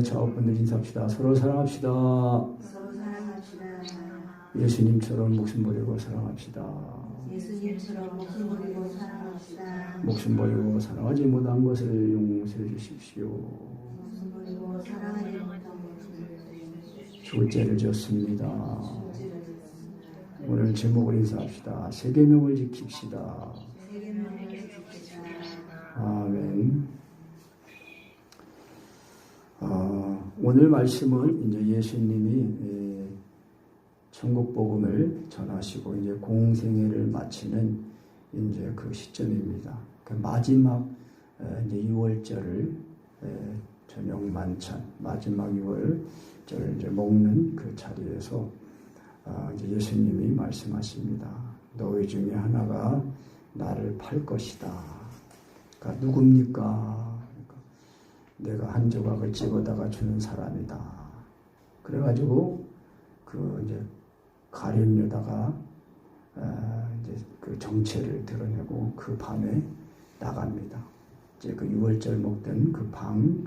자업분들 인사합시다. 서로 사랑합시다. 서로 사랑합시다. 예수님처럼 목숨 버리고 사랑합시다. 예수님처럼 목숨 버리고 사랑합시다. 목숨 버리고 사랑하지 못한 것을 용서해 주십시오. 목숨 버리고 사랑하지 못한 것을 주제를 졌습니다. 오늘 제목을 인사합시다. 세계명을 지킵시다. 세계명을 지킵시다. 아멘. 오늘 말씀은 이제 예수님이 천국 복음을 전하시고 이제 공생애를 마치는 이제 그 시점입니다. 그 마지막 이제 6월절을 저녁 만찬 마지막 6월절을 이제 먹는 그 자리에서 이제 예수님이 말씀하십니다. 너희 중에 하나가 나를 팔 것이다. 그러니까 누굽니까? 내가 한 조각을 집어다가 주는 사람이다. 그래가지고 그 이제 가룟유다가 이제 그 정체를 드러내고 그 밤에 나갑니다. 이제 그 6월절 먹던 그 방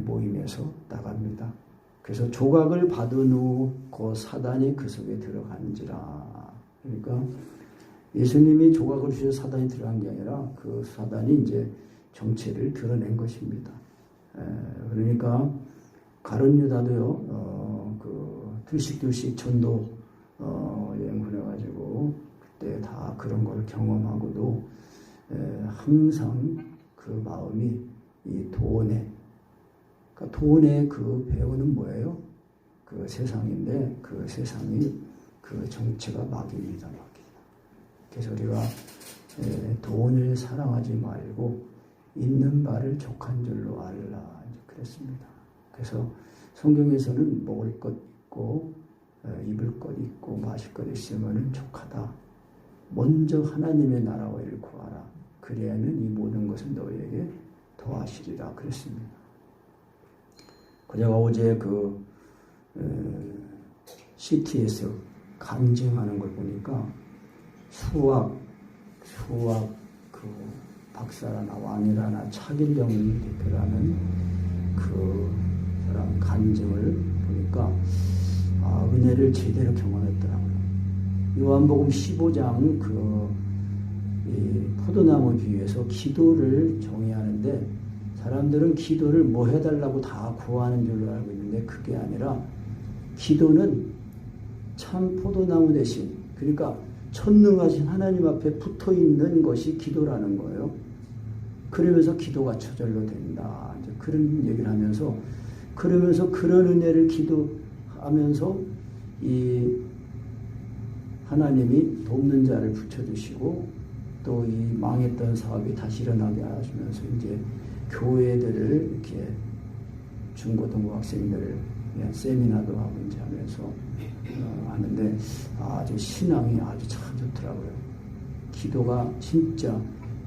모임에서 나갑니다. 그래서 조각을 받아놓고 사단이 그 속에 들어간지라. 그러니까 예수님이 조각을 주셔서 사단이 들어간 게 아니라 그 사단이 이제 정체를 드러낸 것입니다. 그러니까 가룟유다도요, 둘씩 전도 여행 보내가지고 그때 다 그런 걸 경험하고도 항상 그 마음이 이 돈에, 그러니까 돈의 그 배우는 뭐예요? 그 세상인데 그 세상이 그 정체가 마귀입니다, 마귀. 그래서 우리가 돈을 사랑하지 말고 있는 바를 족한 줄로 알라 그랬습니다. 그래서 성경에서는 먹을 것 있고 입을 것 있고 마실 것 있으면 족하다. 먼저 하나님의 나라와 일을 구하라. 그래야면 이 모든 것을 너희에게 더하시리라 그랬습니다. 제가 어제 그 CT에서 간증하는 걸 보니까 수학 그 박사라나 왕이라나 차길령 대표라는 그 사람 간증을 보니까 은혜를 제대로 경험했더라고요. 요한복음 15장 이 포도나무 비유에서 기도를 정의하는데 사람들은 기도를 뭐 해달라고 다 구하는 줄로 알고 있는데 그게 아니라 기도는 참 포도나무 대신, 그러니까 전능하신 하나님 앞에 붙어있는 것이 기도라는 거예요. 그러면서 기도가 저절로 된다. 이제 그런 얘기를 하면서, 그러면서 그런 은혜를 기도하면서 이 하나님이 돕는 자를 붙여주시고 또 이 망했던 사업이 다시 일어나게 하시면서 이제 교회들을 이렇게 중고등학생들을 세미나도 하고 이제 하면서 하는데 아주 신앙이 아주 참 좋더라고요. 기도가 진짜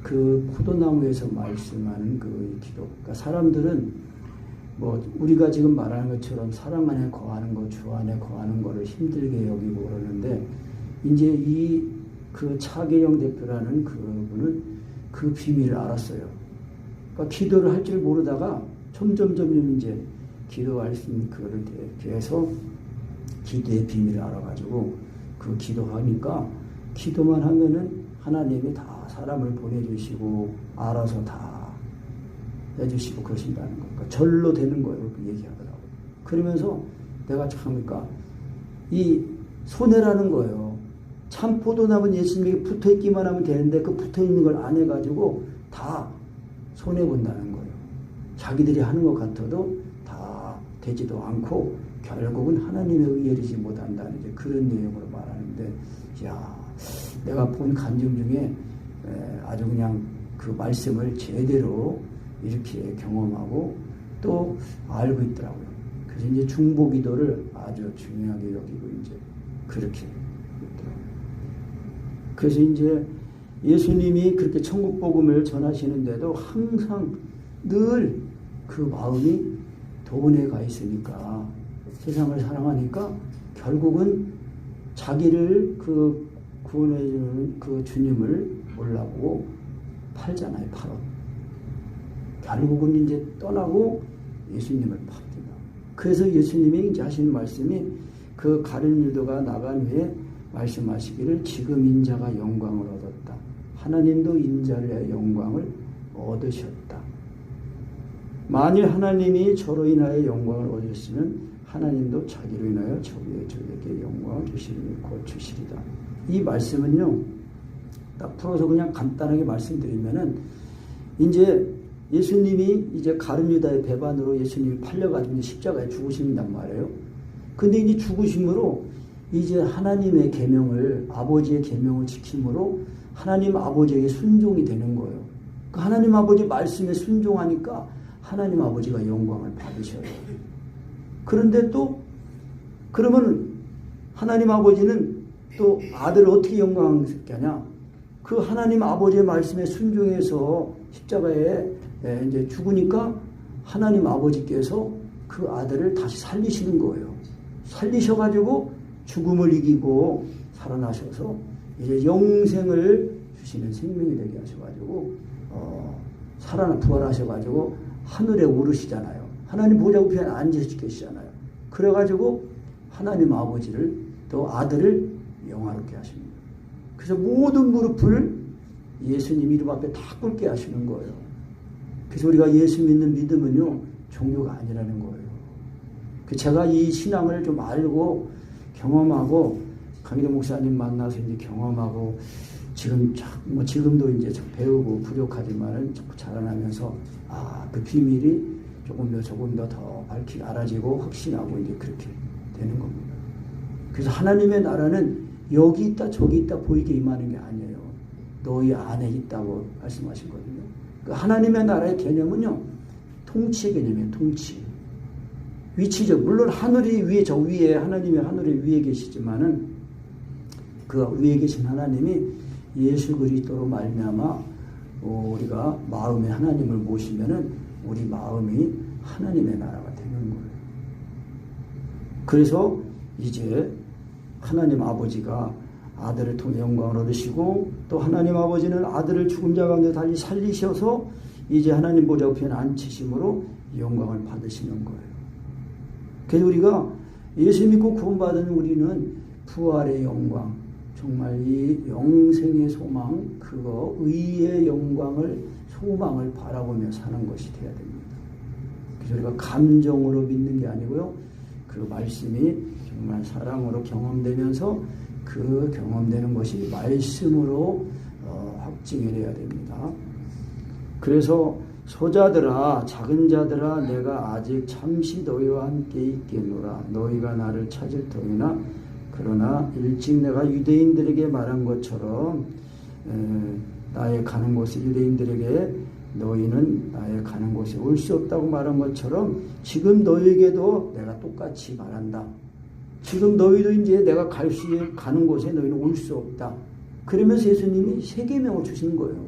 그 포도나무에서 말씀하는 그 기도. 그러니까 사람들은 뭐 우리가 지금 말하는 것처럼 사랑 안에 거하는 거, 주 안에 거하는 거를 힘들게 여기고 그러는데 이제 이 그 차계영 대표라는 그분은 그 비밀을 알았어요. 그러니까 기도를 할 줄 모르다가 점점 이제 기도할 수 있는 그거를 대해서 기도의 비밀을 알아가지고 그 기도하니까 기도만 하면은 하나님이 다 사람을 보내주시고 알아서 다 해주시고 그러신다는 거. 그러니까 절로 되는 거예요. 그 얘기하더라고요. 그러면서 내가 참니까 이 손해라는 거예요. 참 포도나무는 예수님에게 붙어있기만 하면 되는데 그 붙어있는 걸 안 해가지고 다 손해본다는 거예요. 자기들이 하는 것 같아도 다 되지도 않고 결국은 하나님의 의에 이르지 못한다는 이제 그런 내용으로 말하는데, 야, 내가 본 간증 중에 아주 그냥 그 말씀을 제대로 이렇게 경험하고 또 알고 있더라고요. 그래서 이제 중보기도를 아주 중요하게 여기고 이제 그렇게 있더라고요. 그래서 이제 예수님이 그렇게 천국 복음을 전하시는데도 항상 늘 그 마음이 돈에 가 있으니까, 세상을 사랑하니까 결국은 자기를 그 구원해주는 그 주님을 몰라보고 팔잖아요. 팔어. 결국은 이제 떠나고 예수님을 팝니다. 그래서 예수님이 이제 하신 말씀이 그 가룟 유다가 나간 후에 말씀하시기를 지금 인자가 영광을 얻었다. 하나님도 인자를 위하여 영광을 얻으셨다. 만일 하나님이 저로 인하여 영광을 얻으시면 하나님도 자기로 인하여 저에게 영광을 주시리니 곧 주시리다. 이 말씀은요, 딱 풀어서 그냥 간단하게 말씀드리면은, 이제 예수님이 이제 가룟 유다의 배반으로 예수님이 팔려가지고 십자가에 죽으신단 말이에요. 근데 이제 죽으심으로 이제 하나님의 계명을, 아버지의 계명을 지킴으로 하나님 아버지에게 순종이 되는 거예요. 그 하나님 아버지 말씀에 순종하니까 하나님 아버지가 영광을 받으셔요. 그런데 또 그러면 하나님 아버지는 또 아들을 어떻게 영광스럽게 하냐? 그 하나님 아버지의 말씀에 순종해서 십자가에 이제 죽으니까 하나님 아버지께서 그 아들을 다시 살리시는 거예요. 살리셔가지고 죽음을 이기고 살아나셔서 이제 영생을 주시는 생명이 되게 하셔가지고 부활하셔가지고 하늘에 오르시잖아요. 하나님 보좌 우편에 앉으시게 계시잖아요. 그래가지고 하나님 아버지를 또 아들을 영화롭게 하십니다. 그래서 모든 무릎을 예수님 이름 앞에 다 꿇게 하시는 거예요. 그래서 우리가 예수 믿는 믿음은요, 종교가 아니라는 거예요. 제가 이 신앙을 좀 알고 경험하고 강희도 목사님 만나서 이제 경험하고 지금도 이제 배우고 부족하지만은 자꾸 자라나면서 그 비밀이 조금 더 밝히 알아지고 확신하고 이제 그렇게 되는 겁니다. 그래서 하나님의 나라는 여기 있다 저기 있다 보이게 임하는 게 아니에요. 너희 안에 있다고 말씀하시거든요. 그 하나님의 나라의 개념은요, 통치의 개념이에요. 통치. 위치적. 물론 하늘이 위에, 저 위에, 하나님의 하늘이 위에 계시지만은 그 위에 계신 하나님이 예수 그리스도로 말미암아 우리가 마음에 하나님을 모시면은 우리 마음이 하나님의 나라가 되는 거예요. 그래서 이제 하나님 아버지가 아들을 통해 영광을 얻으시고 또 하나님 아버지는 아들을 죽은 자 가운데 다시 살리셔서 이제 하나님 보좌 우편에 앉히심으로 영광을 받으시는 거예요. 그래서 우리가 예수 믿고 구원받은 우리는 부활의 영광, 정말 이 영생의 소망, 그거 의의 영광을 소망을 바라보며 사는 것이 되어야 됩니다. 그래서 우리가 감정으로 믿는 게 아니고요, 그 말씀이 정말 사랑으로 경험되면서 그 경험되는 것이 말씀으로 확증이 되어야 됩니다. 그래서 소자들아, 작은 자들아, 내가 아직 잠시 너희와 함께 있겠노라. 너희가 나를 찾을 터이나 그러나 일찍 내가 유대인들에게 말한 것처럼 나의 가는 곳에 유대인들에게 너희는 나의 가는 곳에 올 수 없다고 말한 것처럼 지금 너희에게도 내가 똑같이 말한다. 지금 너희도 이제 내가 가는 곳에 너희는 올 수 없다. 그러면서 예수님이 세 계명을 주신 거예요.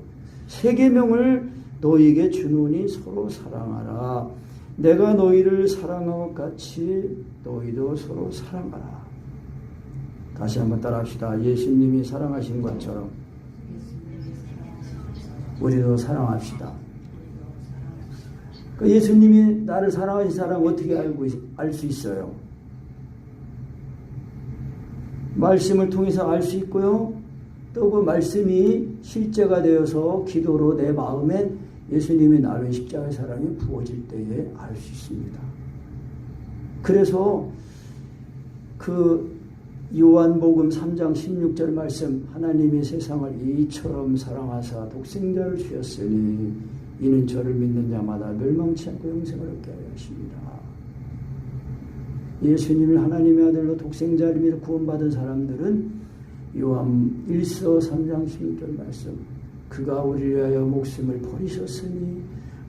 세 계명을 너희에게 주노니 서로 사랑하라. 내가 너희를 사랑한 것 같이 너희도 서로 사랑하라. 다시 한번 따라합시다. 예수님이 사랑하신 것처럼 우리도 사랑합시다. 예수님이 나를 사랑하신 사람 어떻게 알 수 있어요? 말씀을 통해서 알 수 있고요. 또 그 말씀이 실제가 되어서 기도로 내 마음에 예수님이 나를 십자가의 사랑이 부어질 때에 알 수 있습니다. 그래서 그 요한복음 3장 16절 말씀, 하나님이 세상을 이처럼 사랑하사 독생자를 주셨으니 이는 저를 믿는 자마다 멸망치 않고 영생을 얻게 하려 하십니다. 예수님을 하나님의 아들로 독생자를 믿어 구원받은 사람들은 요한 1서 3장 16절 말씀, 그가 우리를 위하여 목숨을 버리셨으니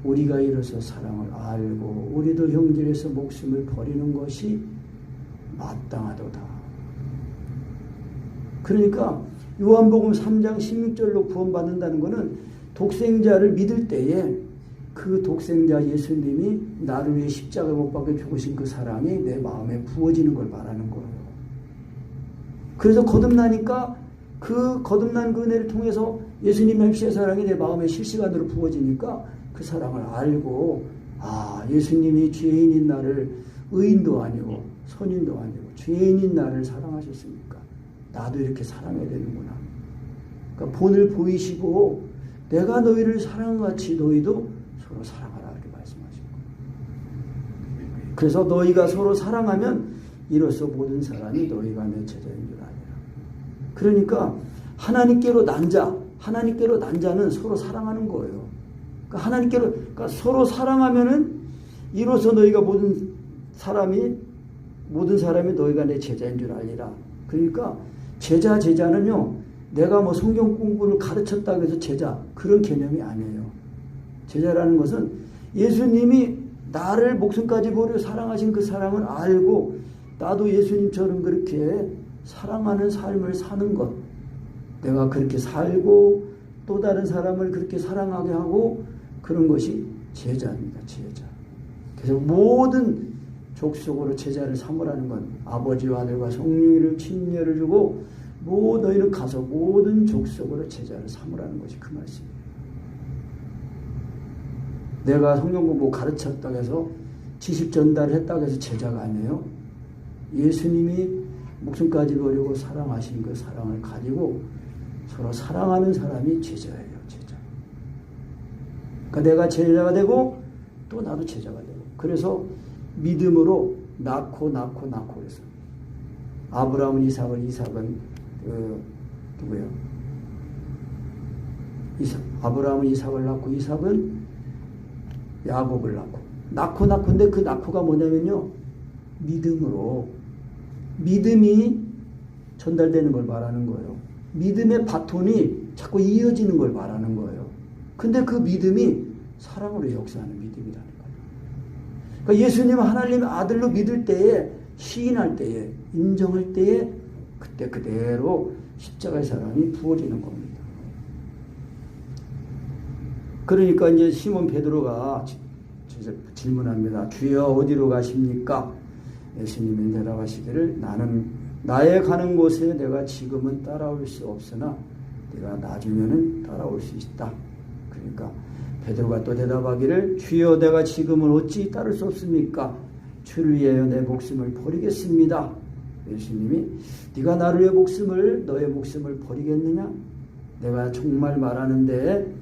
우리가 이로써 사랑을 알고 우리도 형제에서 목숨을 버리는 것이 마땅하도다. 그러니까 요한복음 3장 16절로 구원받는다는 것은 독생자를 믿을 때에 그 독생자 예수님이 나를 위해 십자가에 못 박혀 죽으신 그 사랑이 내 마음에 부어지는 걸 말하는 거예요. 그래서 거듭나니까 그 거듭난 그 은혜를 통해서 예수님의 십자가의 사랑이 내 마음에 실시간으로 부어지니까 그 사랑을 알고 예수님이 죄인인 나를 의인도 아니고 선인도 아니고 죄인인 나를 사랑하셨으니까 나도 이렇게 사랑해야 되는구나. 그러니까 본을 보이시고 내가 너희를 사랑같이 너희도 서로 사랑하라 이렇게 말씀하시고, 그래서 너희가 서로 사랑하면 이로써 모든 사람이 너희가 내 제자인 줄 아니라. 그러니까 하나님께로 난 자는 서로 사랑하는 거예요. 그러니까 서로 사랑하면은 이로써 너희가 모든 사람이 너희가 내 제자인 줄 알리라. 그러니까 제자는요, 내가 뭐 성경 공부를 가르쳤다고 해서 제자, 그런 개념이 아니에요. 제자라는 것은 예수님이 나를 목숨까지 버려 사랑하신 그 사랑을 알고 나도 예수님처럼 그렇게 사랑하는 삶을 사는 것, 내가 그렇게 살고 또 다른 사람을 그렇게 사랑하게 하고, 그런 것이 제자입니다. 제자. 그래서 모든 족속으로 제자를 삼으라는 건 아버지와 아들과 성령을 친례를 주고 너희는 가서 모든 족속으로 제자를 삼으라는 것이 그 말씀이에요. 내가 성경 공부 가르쳤다고 해서 지식 전달을 했다고 해서 제자가 아니에요. 예수님이 목숨까지 버리고 사랑하신 그 사랑을 가지고 서로 사랑하는 사람이 제자예요. 제자. 그러니까 내가 제자가 되고 또 나도 제자가 되고, 그래서 믿음으로 낳고 그래서 아브라함은 이삭은 누구예요? 아브라함은 이삭을 낳고 이삭은 야곱을 낳고 근데 그 낳고가 뭐냐면요, 믿음이 전달되는 걸 말하는 거예요. 믿음의 바톤이 자꾸 이어지는 걸 말하는 거예요. 근데 그 믿음이 사랑으로 역사하는 믿음이라는 거예요. 그러니까 예수님 하나님의 아들로 믿을 때에, 시인할 때에, 인정할 때에 그때 그대로 십자가의 사랑이 부어지는 겁니다. 그러니까 이제 시몬 베드로가 질문합니다. 주여 어디로 가십니까? 예수님이 대답하시기를 나의 가는 곳에 내가 지금은 따라올 수 없으나 내가 나중에는 따라올 수 있다. 그러니까 베드로가 또 대답하기를 주여 내가 지금은 어찌 따를 수 없습니까? 주를 위하여 내 목숨을 버리겠습니다. 예수님이 네가 나를 위해 너의 목숨을 버리겠느냐? 내가 정말 말하는데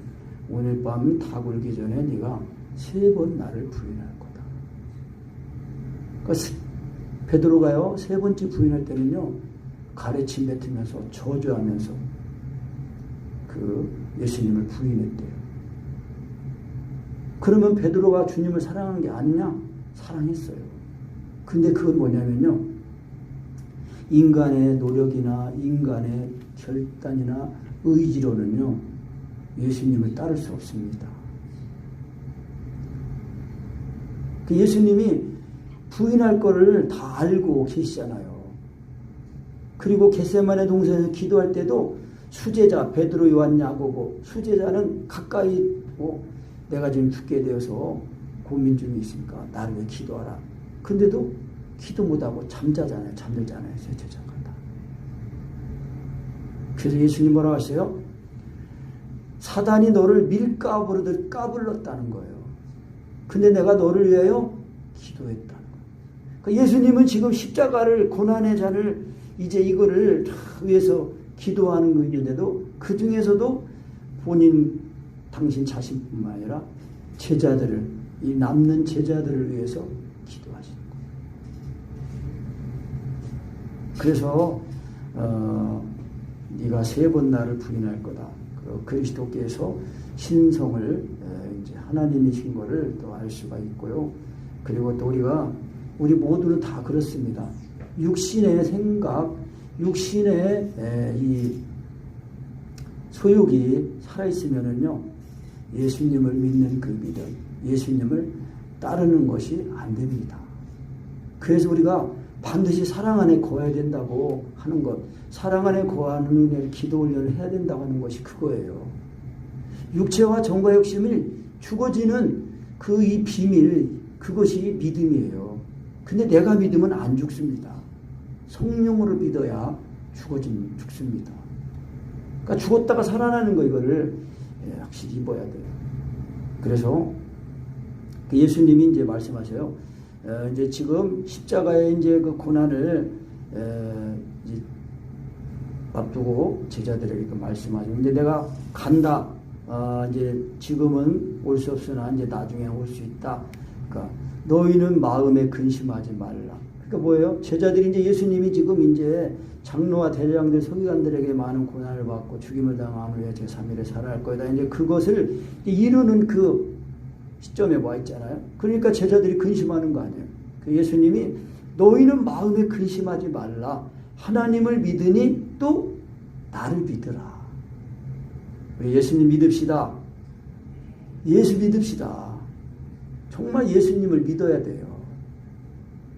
오늘 밤 다 굴기 전에 네가 3번 나를 부인할 거다. 그러니까 베드로가요, 3번째 부인할 때는요, 가래침 뱉으면서 저주하면서 그 예수님을 부인했대요. 그러면 베드로가 주님을 사랑하는 게 아니냐? 사랑했어요. 근데 그건 뭐냐면요, 인간의 노력이나 인간의 결단이나 의지로는요, 예수님을 따를 수 없습니다. 그 예수님이 부인할 거를 다 알고 계시잖아요. 그리고 겟세마네 동산에서 기도할 때도 수제자 베드로, 요한, 야고보, 수제자는 가까이 내가 지금 죽게 되어서 고민 중에 있으니까 나를 위해 기도하라. 근데도 기도 못하고 잠들잖아요. 제자가 다. 그래서 예수님 뭐라고 하세요? 사단이 너를 밀가부르듯 까불렀다는 거예요. 근데 내가 너를 위하여 기도했다는 거예요. 그러니까 예수님은 지금 십자가를, 고난의 잔을 이제 이거를 위해서 기도하는 거 있는데도 그 중에서도 당신 자신뿐만 아니라 제자들을, 이 남는 제자들을 위해서 기도하시는 거예요. 그래서 네가 3번 나를 부인할 거다. 그리스도께서 신성을 이제 하나님이신 것을 또 알 수가 있고요. 그리고 또 우리 모두는 다 그렇습니다. 육신의 생각, 육신의 이 소욕이 살아있으면은요, 예수님을 믿는 그 믿음, 예수님을 따르는 것이 안 됩니다. 그래서 우리가 반드시 사랑 안에 거해야 된다고 하는 것, 사랑 안에 거하는 은혜를, 기도 훈련을 해야 된다고 하는 것이 그거예요. 육체와 정과 욕심이 죽어지는 그 이 비밀, 그것이 믿음이에요. 근데 내가 믿으면 안 죽습니다. 성령으로 믿어야 죽습니다. 그러니까 죽었다가 살아나는 거, 이거를 확실히 입어야 돼요. 그래서 예수님이 이제 말씀하셔요. 이제 지금 십자가의 이제 그 고난을 이제 앞두고 제자들에게 그 말씀하죠. 이제 내가 간다. 이제 지금은 올 수 없으나 이제 나중에 올 수 있다. 그러니까 너희는 마음에 근심하지 말라. 그러니까 뭐예요? 제자들이 이제 예수님이 지금 이제 장로와 대장들 서기관들에게 많은 고난을 받고 죽임을 당함을 위해 제3일에 살아날 거다. 이제 그것을 이루는 그 시점에 와 있잖아요. 그러니까 제자들이 근심하는 거 아니에요. 그 예수님이 너희는 마음에 근심하지 말라. 하나님을 믿으니 또 나를 믿으라. 우리 예수님 믿읍시다. 예수 믿읍시다. 정말 예수님을 믿어야 돼요.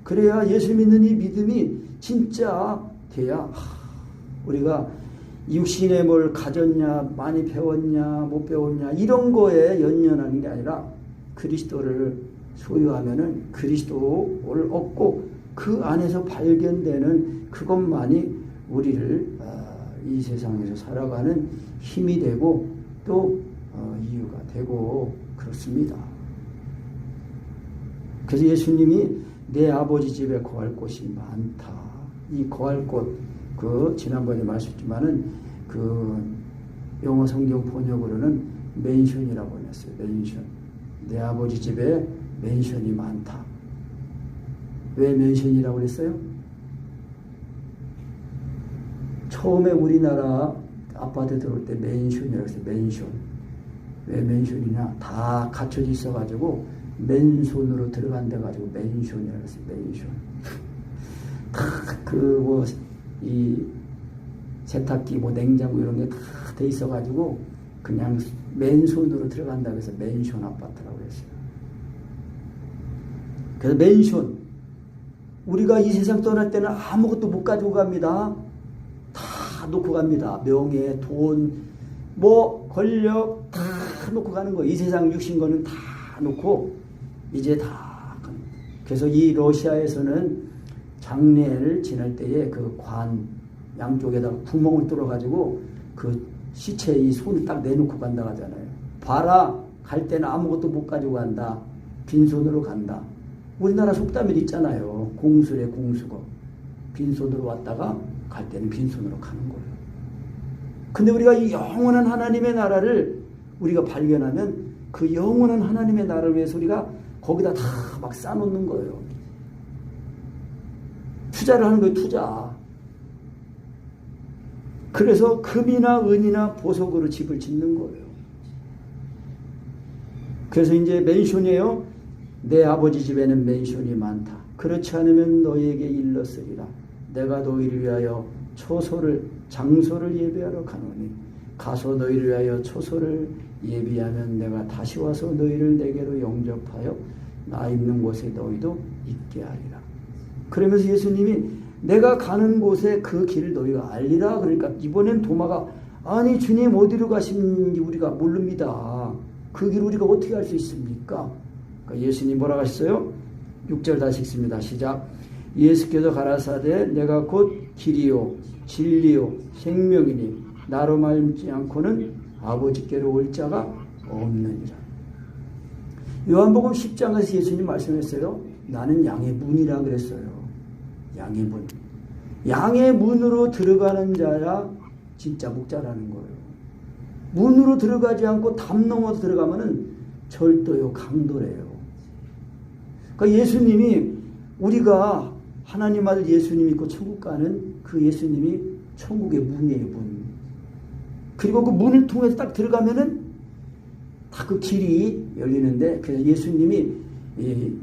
그래야 예수 믿는 이 믿음이 진짜 돼야 우리가 육신에 뭘 가졌냐, 많이 배웠냐, 못 배웠냐 이런 거에 연연하는 게 아니라 그리스도를 소유하면은 그리스도를 얻고 그 안에서 발견되는 그것만이 우리를 이 세상에서 살아가는 힘이 되고 또 이유가 되고 그렇습니다. 그래서 예수님이 내 아버지 집에 거할 곳이 많다. 이 거할 곳, 그 지난번에 말씀했지만은 그 영어 성경 번역으로는 맨션이라고 했어요. 맨션. 내 아버지 집에 맨션이 많다. 왜 맨션이라고 했어요? 처음에 우리나라 아파트 들어올 때 맨션이라고 했어요. 맨션. 왜 맨션이냐? 다 갖춰져 있어가지고 맨손으로 들어간데 가지고 맨션이라고 했어요. 맨션. 다 이 세탁기, 냉장고 이런 게 다 돼 있어가지고 그냥 맨손으로 들어간다고 해서 맨션 아파트라고 했어요. 그래서 맨션. 우리가 이 세상 떠날 때는 아무것도 못 가지고 갑니다. 다 놓고 갑니다. 명예, 돈, 권력 다 놓고 가는 거예요. 이 세상 육신 거는 다 놓고 이제 다. 그래서 이 러시아에서는 장례를 지낼 때에 그 관 양쪽에다가 구멍을 뚫어가지고 그 시체 이 손을 딱 내놓고 간다 하잖아요. 봐라, 갈 때는 아무것도 못 가지고 간다. 빈손으로 간다. 우리나라 속담이 있잖아요. 공수래 공수거. 빈손으로 왔다가 갈 때는 빈손으로 가는 거예요. 근데 우리가 이 영원한 하나님의 나라를 우리가 발견하면 그 영원한 하나님의 나라를 위해서 우리가 거기다 다 막 쌓아놓는 거예요. 투자를 하는 거예요. 투자. 그래서 금이나 은이나 보석으로 집을 짓는 거예요. 그래서 이제 맨션이에요. 내 아버지 집에는 맨션이 많다. 그렇지 않으면 너희에게 일렀으리라. 내가 너희를 위하여 장소를 예비하러 가노니 가서 너희를 위하여 초소를 예비하면 내가 다시 와서 너희를 내게로 영접하여 나 있는 곳에 너희도 있게 하리라. 그러면서 예수님이 내가 가는 곳에 그 길을 너희가 알리라. 그러니까 이번엔 도마가 아니 주님 어디로 가시는지 우리가 모릅니다. 그 길 우리가 어떻게 알 수 있습니까? 그러니까 예수님 뭐라고 하셨어요? 6절 다시 읽습니다. 시작. 예수께서 가라사대 내가 곧 길이요 진리요 생명이니 나로 말미암지 않고는 아버지께로 올 자가 없느니라. 요한복음 10장에서 예수님 말씀했어요. 나는 양의 문이라 그랬어요. 양의 문. 양의 문으로 들어가는 자야 진짜 목자라는 거예요. 문으로 들어가지 않고 담 넘어서 들어가면은 절도요 강도래요. 그러니까 예수님이 우리가 하나님 아들 예수님 믿고 천국 가는 그 예수님이 천국의 문이에요. 문. 그리고 그 문을 통해서 딱 들어가면은 다 그 길이 열리는데 그래서 예수님이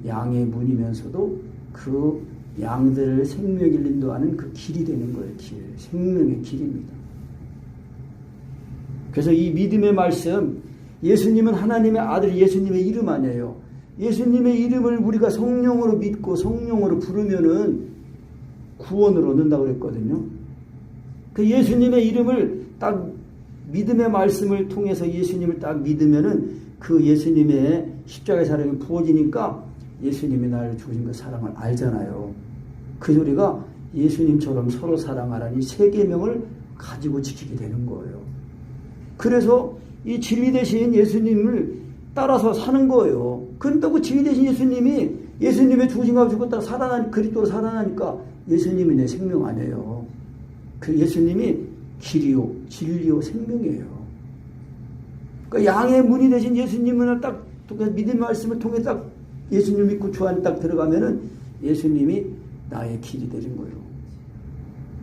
양의 문이면서도 그 양들을 생명의 길로 인도하는 그 길이 되는 거예요. 길. 생명의 길입니다. 그래서 이 믿음의 말씀, 예수님은 하나님의 아들 예수님의 이름 아니에요. 예수님의 이름을 우리가 성령으로 믿고 성령으로 부르면은 구원을 얻는다고 그랬거든요. 그 예수님의 이름을 딱 믿음의 말씀을 통해서 예수님을 딱 믿으면은 그 예수님의 십자가의 사랑이 부어지니까 예수님이 나를 주신 그 사랑을 알잖아요. 그래서 우리가 예수님처럼 서로 사랑하라는 이 세 계명을 가지고 지키게 되는 거예요. 그래서 이 진리 대신 예수님을 따라서 사는 거예요. 그런다고 진리 대신 예수님의 죽으신가 죽었다가 그리스도로 살아나니까 예수님이 내 생명 아니에요. 그 예수님이 길이요, 진리요, 생명이에요. 그러니까 양의 문이 되신 예수님을 딱 믿음의 말씀을 통해 딱 예수님 믿고 주 안에 딱 들어가면은 예수님이 나의 길이 되는 거예요.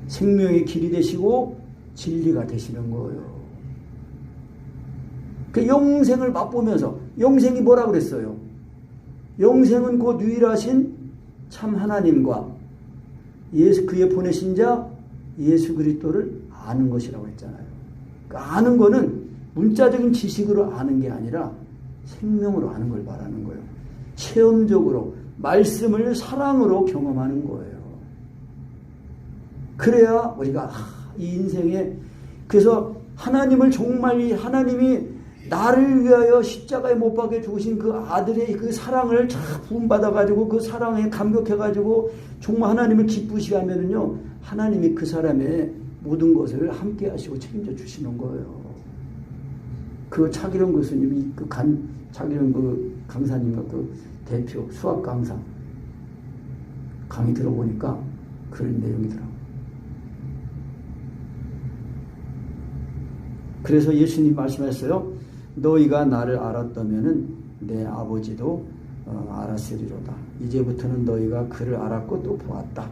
생명의 길이 되시고 진리가 되시는 거예요. 그 영생을 맛보면서, 영생이 뭐라 그랬어요? 영생은 곧 유일하신 참 하나님과 그의 보내신 자 예수 그리스도를 아는 것이라고 했잖아요. 그러니까 아는 거는 문자적인 지식으로 아는 게 아니라 생명으로 아는 걸 말하는 거예요. 체험적으로 말씀을 사랑으로 경험하는 거예요. 그래야 우리가 이 인생에, 그래서 하나님을 정말, 하나님이 나를 위하여 십자가에 못 박혀 죽으신 그 아들의 그 사랑을 부음받아가지고 그 사랑에 감격해가지고 정말 하나님을 기쁘시게 하면은요, 하나님이 그 사람의 모든 것을 함께 하시고 책임져 주시는 거예요. 그 차기령 교수님이 차기령 그 강사님과 그 대표 수학 강사 강의 들어보니까 그런 내용이더라고요. 그래서 예수님 말씀하셨어요. 너희가 나를 알았다면은 내 아버지도 알았으리로다. 이제부터는 너희가 그를 알았고 또 보았다.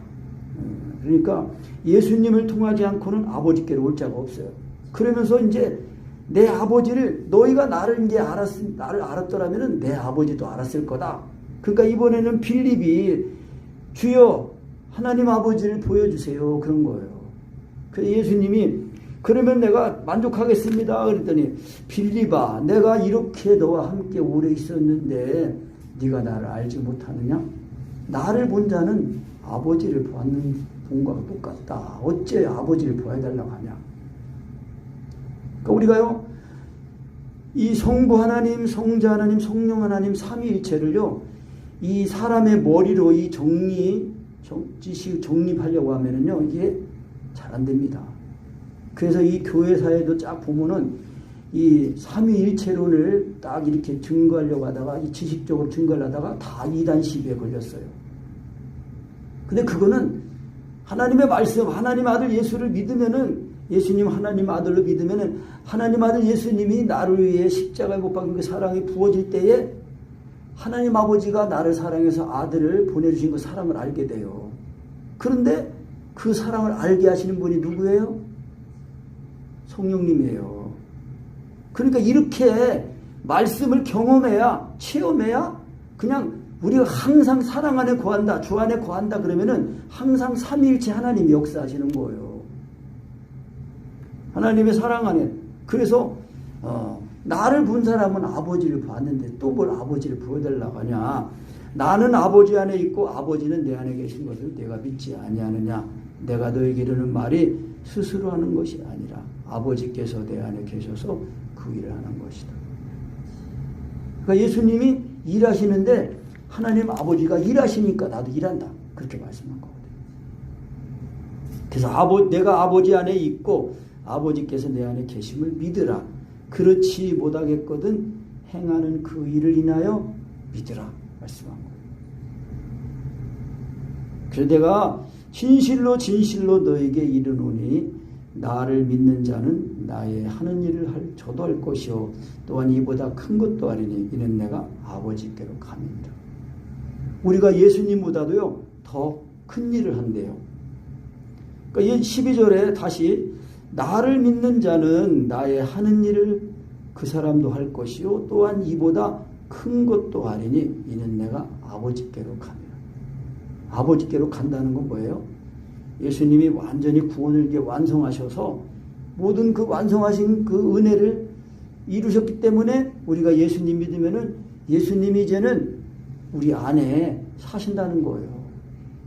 그러니까 예수님을 통하지 않고는 아버지께로 올 자가 없어요. 그러면서 이제 내 아버지를, 너희가 나를 이제 나를 알았더라면은 내 아버지도 알았을 거다. 그러니까 이번에는 빌립이 주여 하나님 아버지를 보여주세요, 그런 거예요. 그래서 예수님이 그러면 내가 만족하겠습니다. 그랬더니 빌립아, 내가 이렇게 너와 함께 오래 있었는데 네가 나를 알지 못하느냐? 나를 본 자는 아버지를 본 것과 똑같다. 어째 아버지를 보여달라고 하냐? 그러니까 우리가요, 이 성부 하나님, 성자 하나님, 성령 하나님 삼위일체를요, 이 사람의 머리로 이 지식 정립하려고 하면은요, 이게 잘 안 됩니다. 그래서 이 교회사에도 쫙 보면은 이 삼위일체론을 딱 이렇게 증거하려고 하다가, 이 지식적으로 증거를 하다가 다 이단 시비에 걸렸어요. 근데 그거는 하나님의 말씀, 하나님 아들 예수를 믿으면은, 예수님 하나님 아들로 믿으면은 하나님 아들 예수님이 나를 위해 십자가에 못 박힌 그 사랑이 부어질 때에 하나님 아버지가 나를 사랑해서 아들을 보내주신 그 사랑을 알게 돼요. 그런데 그 사랑을 알게 하시는 분이 누구예요? 성령님이에요. 그러니까 이렇게 말씀을 경험해야, 체험해야, 그냥 우리가 항상 사랑 안에 거한다, 주 안에 거한다 그러면은 항상 삼위일체 하나님이 역사하시는 거예요. 하나님의 사랑 안에. 그래서 나를 본 사람은 아버지를 봤는데 또 뭘 아버지를 보여달라고 하냐? 나는 아버지 안에 있고 아버지는 내 안에 계신 것을 내가 믿지 아니하느냐? 내가 너에게 이르는 말이 스스로 하는 것이 아니라 아버지께서 내 안에 계셔서 그 일을 하는 것이다. 그러니까 예수님이 일하시는데 하나님 아버지가 일하시니까 나도 일한다. 그렇게 말씀한 거거든요. 그래서 내가 아버지 안에 있고 아버지께서 내 안에 계심을 믿으라. 그렇지 못하겠거든 행하는 그 일을 인하여 믿으라. 말씀한 거예요. 그래서 내가 진실로 진실로 너에게 이르노니 나를 믿는 자는 나의 하는 일을 저도 할 것이요 또한 이보다 큰 것도 하리니 이는 내가 아버지께로 감이니라. 우리가 예수님보다도요 더 큰 일을 한대요. 그러니까 12절에 다시 나를 믿는 자는 나의 하는 일을 그 사람도 할 것이요 또한 이보다 큰 것도 하리니 이는 내가 아버지께로 감이라. 아버지께로 간다는 건 뭐예요? 예수님이 완전히 구원을 이렇게 완성하셔서 모든 그 완성하신 그 은혜를 이루셨기 때문에 우리가 예수님 믿으면은 예수님이 이제는 우리 안에 사신다는 거예요.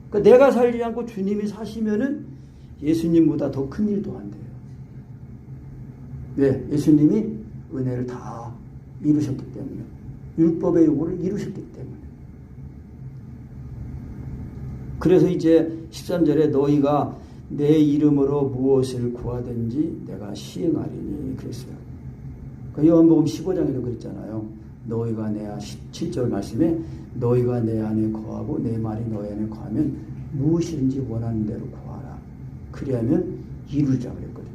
그러니까 내가 살지 않고 주님이 사시면은 예수님보다 더 큰 일도 한대요. 왜? 예수님이 은혜를 다 이루셨기 때문에. 율법의 요구를 이루셨기 때문에. 그래서 이제 13절에 너희가 내 이름으로 무엇을 구하든지 내가 시행하리니 그랬어요. 요한복음 15장에도 그랬잖아요. 너희가 내 안에 7절 말씀에 너희가 내 안에 거하고 내 말이 너희 안에 거하면 무엇이든지 원하는 대로 구하라. 그리하면 이루자 그랬거든요.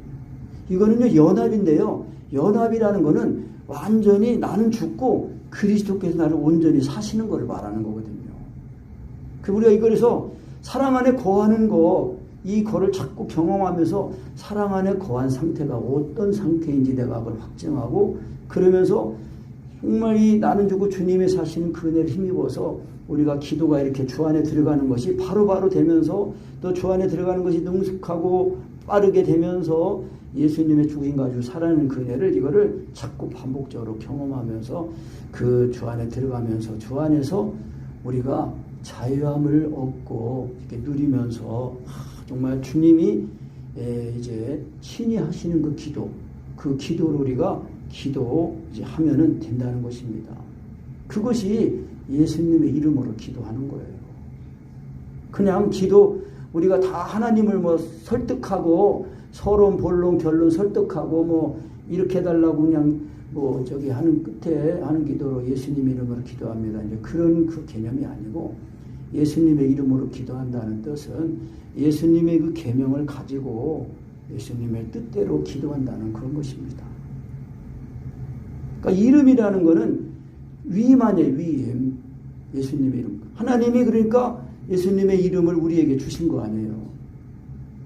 이거는요 연합인데요. 연합이라는 거는 완전히 나는 죽고 그리스도께서 나를 온전히 사시는 것을 말하는 거거든요. 우리가 이거에서 사랑 안에 거하는 거, 이 거를 자꾸 경험하면서 사랑 안에 거한 상태가 어떤 상태인지 내가 그걸 확증하고 그러면서 정말 이 나는 죽고 주님이 사시는 그 은혜를 힘입어서 우리가 기도가 이렇게 주 안에 들어가는 것이 바로바로 되면서 또 주 안에 들어가는 것이 능숙하고 빠르게 되면서 예수님의 죽으신 가지고 살아내는 그 은혜를 이거를 자꾸 반복적으로 경험하면서 그 주 안에 들어가면서 주 안에서 우리가 자유함을 얻고 이렇게 누리면서 정말 주님이 이제 친히 하시는 그 기도를 우리가 기도 이제 하면은 된다는 것입니다. 그것이 예수님의 이름으로 기도하는 거예요. 그냥 우리가 다 하나님을 설득하고 서론, 본론, 결론 설득하고 이렇게 해달라고 그냥 하는 끝에 하는 기도로 예수님 이름으로 기도합니다. 이제 그런 그 개념이 아니고 예수님의 이름으로 기도한다는 뜻은 예수님의 그 계명을 가지고 예수님의 뜻대로 기도한다는 그런 것입니다. 그러니까 이름이라는 것은 위임 아니에요. 위임. 예수님의 이름. 하나님이 그러니까 예수님의 이름을 우리에게 주신 거 아니에요.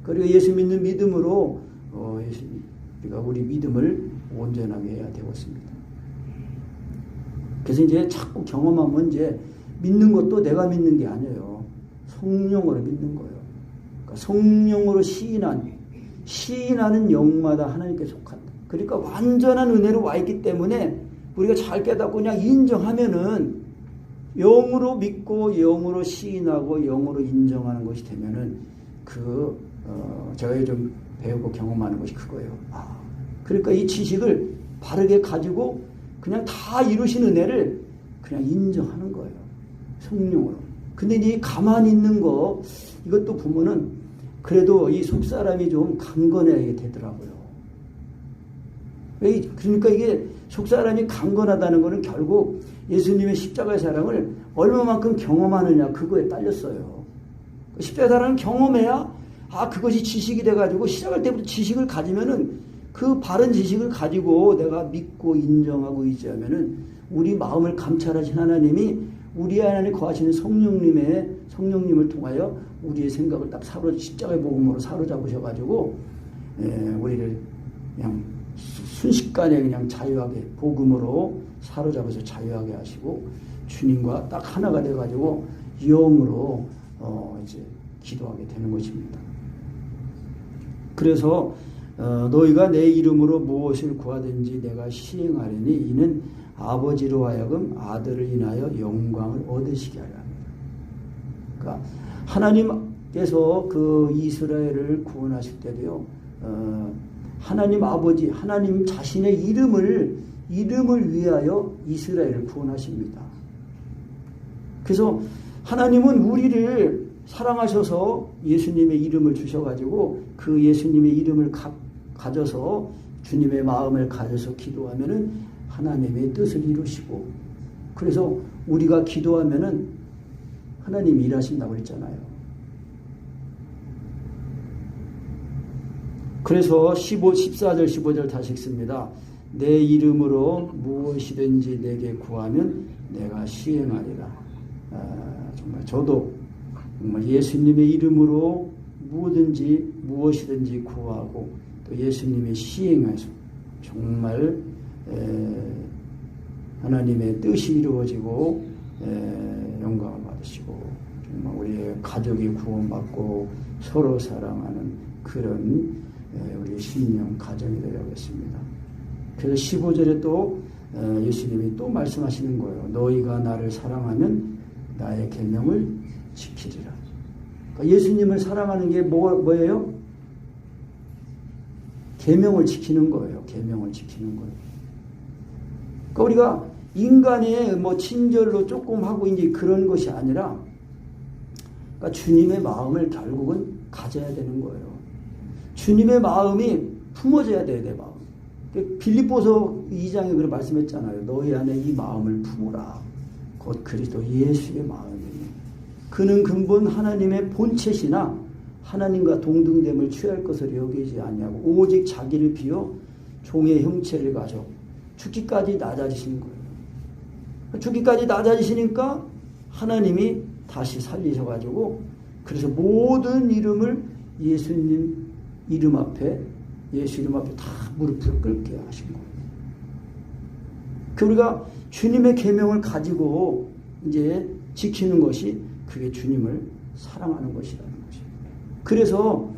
그리고 예수 믿는 믿음으로 우리가 우리 믿음을 온전하게 해야 되겠습니다. 그래서 이제 자꾸 경험하면 이제 믿는 것도 내가 믿는 게 아니에요. 성령으로 믿는 거예요. 그러니까 성령으로 시인하는 영마다 하나님께 속한다. 그러니까 완전한 은혜로 와 있기 때문에 우리가 잘 깨닫고 그냥 인정하면은 영으로 믿고 영으로 시인하고 영으로 인정하는 것이 되면은 제가 요즘 배우고 경험하는 것이 그거예요. 그러니까 이 지식을 바르게 가지고 그냥 다 이루신 은혜를 그냥 인정하는 거예요. 성령으로. 근데 이 가만히 있는 거 이것도 보면은 그래도 이 속사람이 좀 강건해야 되더라고요. 그러니까 이게 속사람이 강건하다는 것은 결국 예수님의 십자가의 사랑을 얼마만큼 경험하느냐 그거에 딸렸어요. 십자가의 사랑을 경험해야 그것이 지식이 돼가지고 시작할 때부터 지식을 가지면은 그 바른 지식을 가지고 내가 믿고 인정하고 의지하면은 우리 마음을 감찰하신 하나님이 우리 안에 거하시는 성령님을 통하여 우리의 생각을 딱 십자가의 복음으로 사로잡으셔가지고 우리를 그냥 순식간에 그냥 자유하게 복음으로 사로잡아서 자유하게 하시고 주님과 딱 하나가 돼가지고 영으로 이제 기도하게 되는 것입니다. 그래서 너희가 내 이름으로 무엇을 구하든지 내가 시행하리니 이는 아버지로 하여금 아들을 인하여 영광을 얻으시게 하려 합니다. 그러니까 하나님께서 그 이스라엘을 구원하실 때도요. 하나님 아버지, 하나님 자신의 이름을 위하여 이스라엘을 구원하십니다. 그래서 하나님은 우리를 사랑하셔서 예수님의 이름을 주셔가지고 그 예수님의 이름을 가져서 주님의 마음을 가져서 기도하면은 하나님의 뜻을 이루시고 그래서 우리가 기도하면은 하나님이 일하신다고 했잖아요. 그래서 14절 15절 다시 읽습니다. 내 이름으로 무엇이든지 내게 구하면 내가 시행하리라. 정말 저도 정말 예수님의 이름으로 무엇이든지 구하고 또 예수님의 시행하셔서 정말 하나님의 뜻이 이루어지고 영광을 받으시고 정말 우리의 가족이 구원받고 서로 사랑하는 그런 우리 신령 가정이 되어야겠습니다. 그래서 15절에 또 예수님이 또 말씀하시는 거예요. 너희가 나를 사랑하면 나의 계명을 지키리라. 그러니까 예수님을 사랑하는 게 뭐예요? 계명을 지키는 거예요. 계명을 지키는 거예요. 그러니까 우리가 인간의 친절로 조금 하고 이제 그런 것이 아니라 그러니까 주님의 마음을 결국은 가져야 되는 거예요. 주님의 마음이 품어져야 돼요, 내 마음. 빌립보서 2장에 그렇게 말씀했잖아요. 너희 안에 이 마음을 품으라. 곧 그리스도 예수의 마음이니 그는 근본 하나님의 본체시나 하나님과 동등됨을 취할 것을 여기지 아니하고 오직 자기를 비워 종의 형체를 가져 죽기까지 낮아지신 거예요. 죽기까지 낮아지시니까 하나님이 다시 살리셔가지고 그래서 모든 이름을 예수님 이름 앞에 예수 이름 앞에 다 무릎을 꿇게 하신 거예요. 우리가 주님의 계명을 가지고 이제 지키는 것이 그게 주님을 사랑하는 것이라는 것입니다. 그래서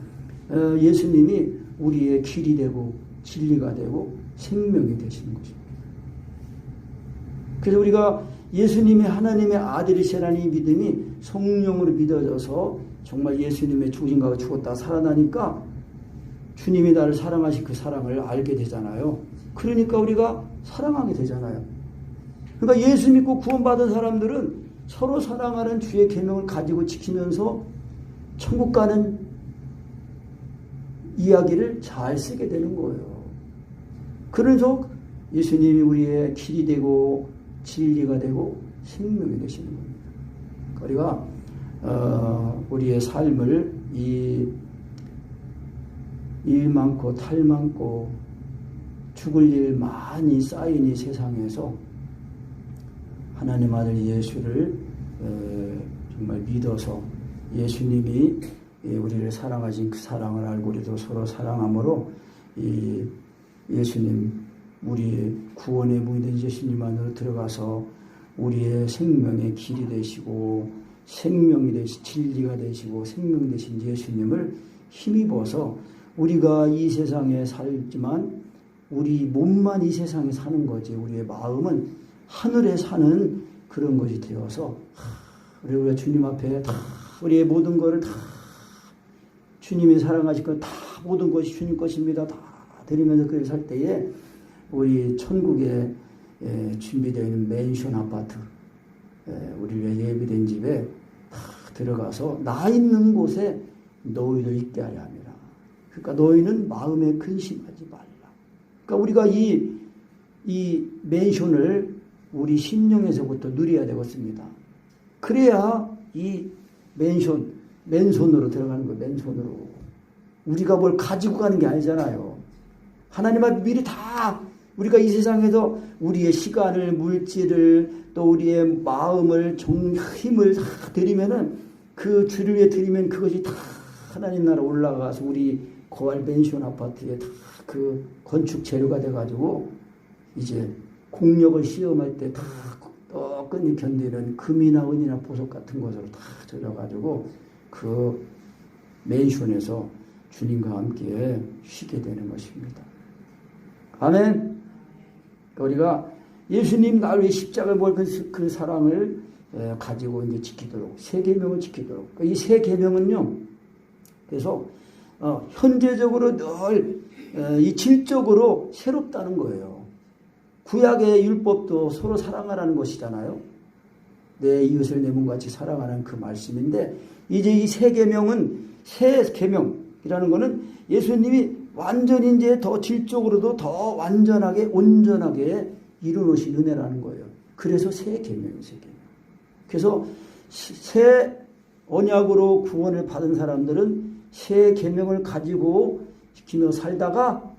예수님이 우리의 길이 되고 진리가 되고 생명이 되시는 것입니다. 그래서 우리가 예수님이 하나님의 아들이시라는 이 믿음이 성령으로 믿어져서 정말 예수님의 죽으신가 죽었다 살아나니까 주님이 나를 사랑하신 그 사랑을 알게 되잖아요. 그러니까 우리가 사랑하게 되잖아요. 그러니까 예수 믿고 구원받은 사람들은 서로 사랑하는 주의 계명을 가지고 지키면서 천국 가는 이야기를 잘 쓰게 되는 거예요. 그래서 예수님이 우리의 길이 되고 진리가 되고 생명이 되시는 겁니다. 우리가 우리의 삶을 이 일 많고 탈 많고 죽을 일 많이 쌓인 이 세상에서 하나님 아들 예수를 정말 믿어서 예수님이 우리를 사랑하신 그 사랑을 알고 우리도 서로 사랑함으로 이 예수님 우리의 구원의 문인 예수님 안으로 들어가서 우리의 생명의 길이 되시고 생명이 되시 진리가 되시고 생명이 되신 예수님을 힘입어서 우리가 이 세상에 살지만 우리 몸만 이 세상에 사는 거지 우리의 마음은 하늘에 사는 그런 것이 되어서 우리가 주님 앞에 다 우리의 모든 것을 다 주님이 사랑하실 것 다 모든 것이 주님 것입니다. 다 드리면서 그렇게 살 때에 우리 천국에 준비되어 있는 맨션 아파트 우리의 예비된 집에 다 들어가서 나 있는 곳에 너희도 있게 하려 합니다. 그러니까 너희는 마음에 근심하지 말라. 그러니까 우리가 이 맨션을 우리 심령에서부터 누려야 되겠습니다. 그래야 이 맨손으로 들어가는 거예요. 맨손으로. 우리가 뭘 가지고 가는 게 아니잖아요. 하나님 앞에 미리 다 우리가 이 세상에서 우리의 시간을 물질을 또 우리의 마음을 힘을 다 드리면은 그 주를 위해 드리면 그것이 다 하나님 나라 올라가서 우리 고알 맨션 아파트에 다 그 건축 재료가 돼가지고 이제 공력을 시험할 때 다 끈이 견디는 금이나 은이나 보석 같은 것으로 다 들어가지고 그 맨션에서 주님과 함께 쉬게 되는 것입니다. 아멘. 우리가 예수님 나를 위해 십자가를 볼 그 사랑을 가지고 이제 지키도록 세 계명을 지키도록 이 세 계명은요. 그래서 현재적으로 늘 이 질적으로 새롭다는 거예요. 구약의 율법도 서로 사랑하라는 것이잖아요. 내 이웃을 내 몸같이 사랑하는 그 말씀인데 이제 이 세 계명은 새 계명이라는 거는 예수님이 완전히 이제 더 질적으로도 더 완전하게 온전하게 이루어놓으신 은혜라는 거예요. 그래서 새 계명이에요. 새 계명. 그래서 새 언약으로 구원을 받은 사람들은 새 계명을 가지고 지키며 살다가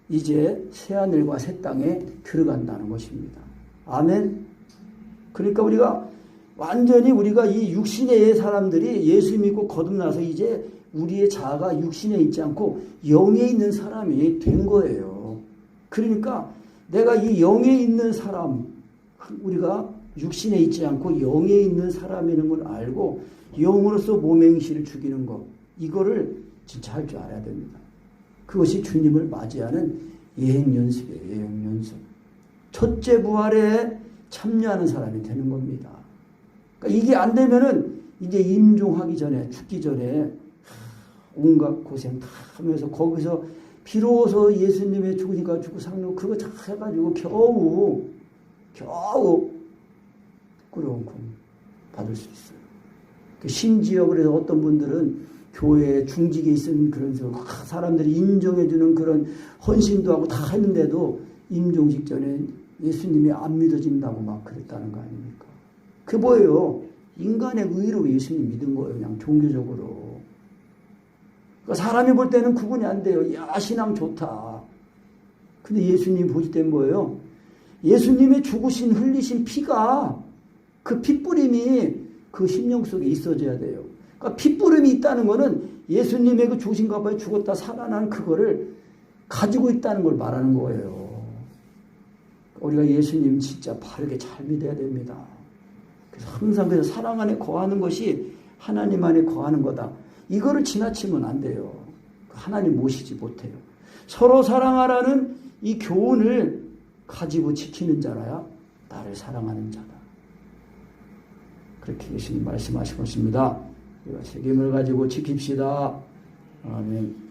이제 새하늘과 새 땅에 들어간다는 것입니다. 아멘. 그러니까 우리가 완전히 우리가 이 육신의 사람들이 예수 믿고 거듭나서 이제 우리의 자아가 육신에 있지 않고 영에 있는 사람이 된 거예요. 그러니까 내가 이 영에 있는 사람, 우리가 육신에 있지 않고 영에 있는 사람이라는 걸 알고 영으로서 몸행실을 죽이는 것, 이거를 진짜 할 줄 알아야 됩니다. 그것이 주님을 맞이하는 예행연습이에요. 예행연습. 첫째 부활에 참여하는 사람이 되는 겁니다. 그러니까 이게 안 되면은 이제 임종하기 전에, 죽기 전에 온갖 고생 다 하면서 거기서 비로소 예수님의 죽으니까 죽고 상륙 그거 다 해가지고 겨우 부끄러운 공 받을 수 있어요. 심지어 그래서 어떤 분들은 교회에 중직에 있은 그런 사람들이 인정해주는 그런 헌신도 하고 다 했는데도 임종식 전에 예수님이 안 믿어진다고 막 그랬다는 거 아닙니까? 그게 뭐예요? 인간의 의로 예수님 믿은 거예요. 그냥 종교적으로. 그러니까 사람이 볼 때는 구분이 안 돼요. 야, 신앙 좋다. 근데 예수님 보실 땐 뭐예요? 예수님의 죽으신 흘리신 피가 그 핏뿌림이 그 심령 속에 있어져야 돼요. 그러니까 핏뿌림이 있다는 거는 예수님의 그 죽으신가 봐요. 죽었다 살아난 그거를 가지고 있다는 걸 말하는 거예요. 우리가 예수님 진짜 바르게 잘 믿어야 됩니다. 그래서 항상 그래서 사랑 안에 거하는 것이 하나님 안에 거하는 거다. 이거를 지나치면 안 돼요. 하나님 모시지 못해요. 서로 사랑하라는 이 교훈을 가지고 지키는 자라야 나를 사랑하는 자다. 그렇게 예수님 말씀하시고 있습니다. 우리가 책임을 가지고 지킵시다. 아멘.